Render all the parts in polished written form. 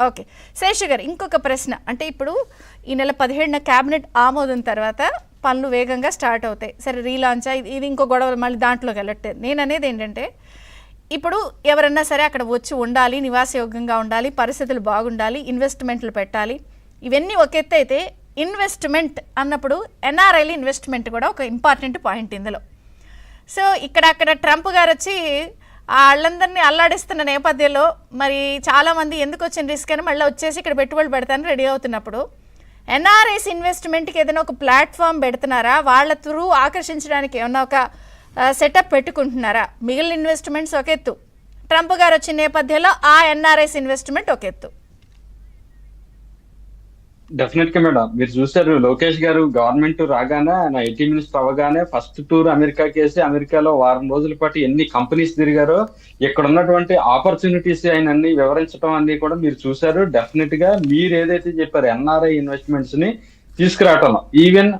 Okay. Seshu గారు ఇంకొక ప్రశ్న, అంటే ఇప్పుడు ఈ నెల 17న క్యాబినెట్ ఆమోదం తర్వాత పనులు వేగంగా స్టార్ట్ అవుతాయి. సరే రీలాంచా ఇది ఇంకో గొడవలు మళ్ళీ దాంట్లోకి వెళ్ళట్లేదు. నేను అనేది ఏంటంటే ఇప్పుడు ఎవరన్నా సరే అక్కడ వచ్చి ఉండాలి, నివాసయోగ్యంగా ఉండాలి, పరిస్థితులు బాగుండాలి, ఇన్వెస్ట్మెంట్లు పెట్టాలి, ఇవన్నీ ఒక ఎత్తు అయితే ఇన్వెస్ట్మెంట్ అన్నప్పుడు ఎన్ఆర్ఐలు ఇన్వెస్ట్మెంట్ కూడా ఒక ఇంపార్టెంట్ పాయింట్ ఇందులో. సో అక్కడ ట్రంప్ గారు వచ్చి వాళ్ళందరినీ అల్లాడిస్తున్న నేపథ్యంలో మరి చాలామంది ఎందుకు వచ్చిన రిస్క్ అని మళ్ళీ వచ్చేసి ఇక్కడ పెట్టుబడులు పెడతానని రెడీ అవుతున్నప్పుడు ఎన్ఆర్ఐస్ ఇన్వెస్ట్మెంట్కి ఏదైనా ఒక ప్లాట్ఫామ్ పెడుతున్నారా? వాళ్ళ త్రూ ఆకర్షించడానికి ఏమన్నా ఒక సెటప్ పెట్టుకుంటున్నారా? మిగిలిన ఇన్వెస్ట్మెంట్స్ ఒక ఎత్తు, ట్రంప్ గారు వచ్చిన నేపథ్యంలో ఆ ఎన్ఆర్ఐస్ ఇన్వెస్ట్మెంట్ ఒక ఎత్తు. డెఫినెట్ గా మేడం, మీరు చూసారు లోకేష్ గారు గవర్నమెంట్ రాగానే ఆయన ఐటీ మినిస్టర్ అవగానే ఫస్ట్ టూర్ అమెరికాకి వేసి అమెరికాలో వారం రోజుల పాటు ఎన్ని కంపెనీస్ తిరిగారో ఇక్కడ ఉన్నటువంటి ఆపర్చునిటీస్ ఆయన అన్ని వివరించడం అన్ని కూడా మీరు చూసారు. డెఫినెట్ గా మీరు ఏదైతే చెప్పారు ఎన్ఆర్ఐ ఇన్వెస్ట్మెంట్స్ ని తీసుకురావటం, ఈవెన్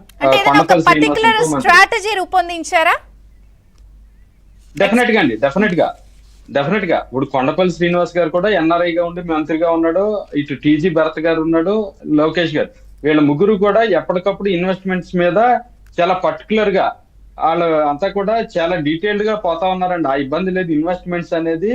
స్ట్రాటజీ రూపొందించారా? డెఫినెట్ గా అండి, డెఫినెట్ గా ఇప్పుడు కొండపల్లి శ్రీనివాస్ గారు కూడా ఎన్ఆర్ఐగా ఉండి మంత్రిగా ఉన్నాడు, ఇటు టీజీ భరత్ గారు ఉన్నాడు, లోకేష్ గారు, వీళ్ళ ముగ్గురు కూడా ఎప్పటికప్పుడు ఇన్వెస్ట్మెంట్స్ మీద చాలా పర్టికులర్ గా వాళ్ళు అంతా కూడా చాలా డీటెయిల్డ్ గా పోతా ఉన్నారండి. ఆ ఇబ్బంది లేదు. ఇన్వెస్ట్మెంట్స్ అనేది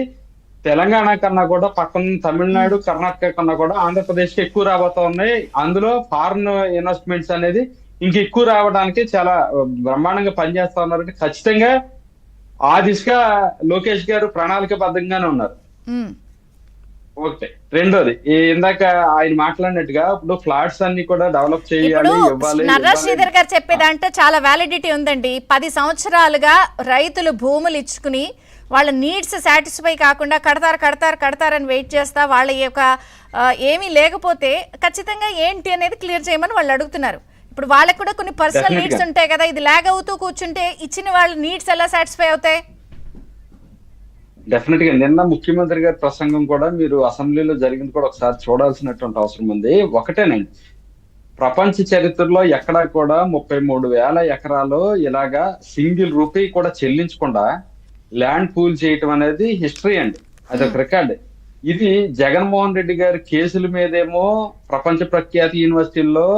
తెలంగాణ కన్నా కూడా పక్కన తమిళనాడు, కర్ణాటక కన్నా కూడా ఆంధ్రప్రదేశ్ కి ఎక్కువ రాబోతా ఉన్నాయి. అందులో ఫారిన్ ఇన్వెస్ట్మెంట్స్ అనేది ఇంక ఎక్కువ రావడానికి చాలా బ్రహ్మాండంగా పనిచేస్తా ఉన్నారంటే ఖచ్చితంగా ఆ దిశగా లోకేష్ గారు ప్రణాళికబద్ధంగానే ఉన్నారు. ఓకే. రెండోది ఇందాక ఆయన మాట్లాడినట్టుగా ఇప్పుడు ఫ్లాట్స్ అన్ని కూడా డెవలప్ చేయాలి, ఇవ్వాలి. నర్రాశ్రీధర్ గారు చెప్పేదంటే చాలా వ్యాలిడిటీ ఉందండి. 10 సంవత్సరాలుగా రైతులు భూములు ఇచ్చుకుని వాళ్ళ నీడ్స్ సాటిస్ఫై కాకుండా కడతారని వెయిట్ చేస్తా వాళ్ళ యొక్క ఏమీ లేకపోతే ఖచ్చితంగా ఏంటి అనేది క్లియర్ చేయమని వాళ్ళు అడుగుతున్నారు. ఇప్పుడు వాళ్ళకు కూడా కొన్ని పర్సనల్ నీడ్స్ ఉంటాయి కదా, ఇది లాగ్ అవుతూ కూర్చుంటే ఇచ్చిన వాళ్ళ నీడ్స్ ఎలా సాటిస్ఫై అవుతాయి? డెఫినెట్ గా నిన్న ముఖ్యమంత్రి గారి ప్రసంగం కూడా మీరు అసెంబ్లీలో జరిగింది కూడా ఒకసారి చూడాల్సినటువంటి అవసరం ఉంది. ఒకటేనండి, ప్రపంచ చరిత్రలో ఎక్కడా కూడా 33,000 ఎకరాలు ఇలాగా సింగిల్ రూపీ కూడా చెల్లించకుండా ల్యాండ్ పూల్ చేయటం అనేది హిస్టరీ అండి, అదొక రికార్డ్. ఇది జగన్మోహన్ రెడ్డి గారి కేసుల మీదేమో ప్రపంచ ప్రఖ్యాతి యూనివర్సిటీల్లో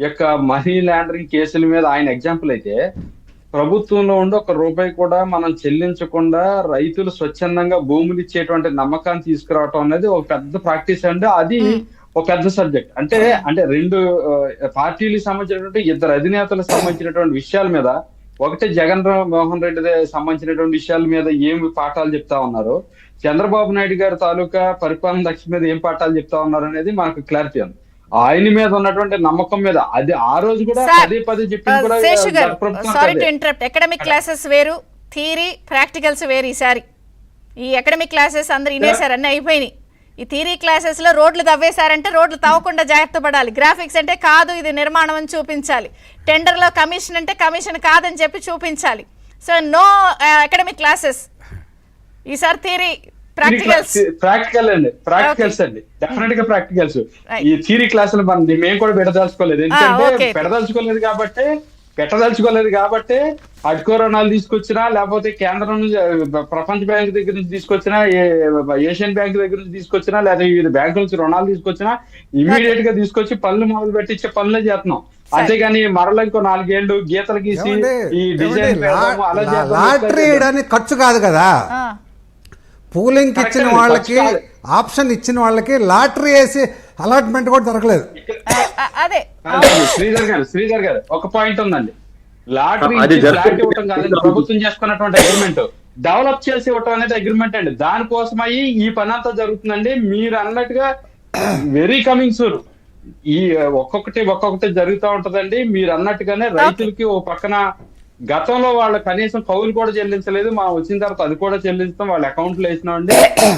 యొక్క మనీ లాండరింగ్ కేసుల మీద ఆయన ఎగ్జాంపుల్ అయితే, ప్రభుత్వంలో ఉండి ₹1 కూడా మనం చెల్లించకుండా రైతులు స్వచ్ఛందంగా భూములు ఇచ్చేటువంటి నమ్మకాన్ని తీసుకురావటం అనేది ఒక పెద్ద ప్రాక్టీస్ అండి. అది ఒక పెద్ద సబ్జెక్ట్. అంటే రెండు పార్టీలకు సంబంధించినటువంటి ఇద్దరు అధినేతలకు సంబంధించినటువంటి విషయాల మీద, ఒకటి జగన్ మోహన్ రెడ్డి సంబంధించినటువంటి విషయాల మీద ఏమి పాఠాలు చెప్తా ఉన్నారు, చంద్రబాబు నాయుడు గారి తాలూకా పరిపాలన దక్ష మీద ఏం పాఠాలు చెప్తా ఉన్నారు అనేది మనకు క్లారిటీ ఉంది. ఆయన మీద ఉన్నటువంటి నమ్మకం మీద అది ఆ రోజు కూడా పదే చెప్పింది కూడా. Sorry to interrupt, academic classes వేరు, థియరీ ప్రాక్టికల్స్ వేరు. ఈసారి ఈ అకాడమిక్ క్లాసెస్ అందరు వినేసారు, అన్నీ అయిపోయినాయి. ఈ థియరీ క్లాసెస్ లో రోడ్లు తవ్వేశారంటే రోడ్లు తవ్వకుండా జాగ్రత్త పడాలి, గ్రాఫిక్స్ అంటే కాదు ఇది నిర్మాణం అని చూపించాలి, టెండర్ లో కమిషన్ అంటే కమిషన్ కాదని చెప్పి చూపించాలి. సో నో అకాడమిక్ క్లాసెస్, ఈసారి థియరీ ప్రాక్టికల్స్ అండి, డెఫినెట్ గా ప్రాక్టికల్స్. ఈ థియరీ క్లాసులు మేము కూడా పెట్టదలుచుకోలేదు, ఎందుకంటే పెట్టదలుచుకోలేదు కాబట్టి అడ్కో రుణాలు తీసుకొచ్చినా, లేకపోతే కేంద్రం నుంచి ప్రపంచ బ్యాంక్ దగ్గర నుంచి తీసుకొచ్చినా, ఏషియన్ బ్యాంక్ దగ్గర నుంచి తీసుకొచ్చినా, లేదా వివిధ బ్యాంకుల నుంచి రుణాలు తీసుకొచ్చినా ఇమీడియట్ గా తీసుకొచ్చి పనులు మొదలు పెట్టించే పనులే చేస్తున్నాం. అంతేగాని మరలా ఇంకో 4 ఏళ్ళు గీతలు గీసి ఈ డిజైన్ లాటరీ ఖర్చు కాదు కదా. పూలింగ్ ఇచ్చిన వాళ్ళకి, ఆప్షన్ ఇచ్చిన వాళ్ళకి లాటరీ వేసి అలాట్మెంట్ కూడా దొరకలేదు. శ్రీధర్ గారు ఒక పాయింట్ ఉందండి, లాటరీ ఫ్లాట్ ఇవ్వటం కాదండి ప్రభుత్వం చేసుకున్నటువంటి అగ్రిమెంట్, డెవలప్ చేసి ఇవ్వటం అనేది అగ్రిమెంట్ అండి. దానికోసమై ఈ పని అంతా జరుగుతుందండి. మీరు అన్నట్టుగా వెరీ కమింగ్ సూన్ ఈ ఒక్కొక్కటి జరుగుతూ ఉంటదండి. మీరు అన్నట్టుగానే రైతులకి ఓ పక్కన గతంలో వాళ్ళ కనీసం కౌలు కూడా చెల్లించలేదు, మనం వచ్చిన తర్వాత అది కూడా చెల్లించడం వాళ్ళ అకౌంట్ లో వేసినామండి.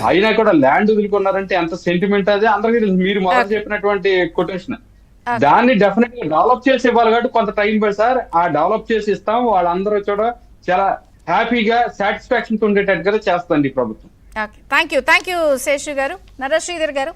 అయినా కూడా ల్యాండ్ వదులుకున్నారంటే ఎంత సెంటిమెంట్ అది అందరికీ తెలుసు. మీరు మొదలు చెప్పినటువంటి కొటేషన్, దాన్ని డెఫినెట్ గా డెవలప్ చేసి ఇవ్వాలి కాబట్టి కొంత టైం పడి సార్ ఆ డెవలప్ చేసి ఇస్తాం. వాళ్ళందరూ కూడా చాలా హ్యాపీగా సాటిస్ఫాక్షన్ ఉండేటట్టుగా చేస్తుంది ఈ ప్రభుత్వం. థ్యాంక్ యూ శేషు గారు. నరశ్రీధర్ గారు.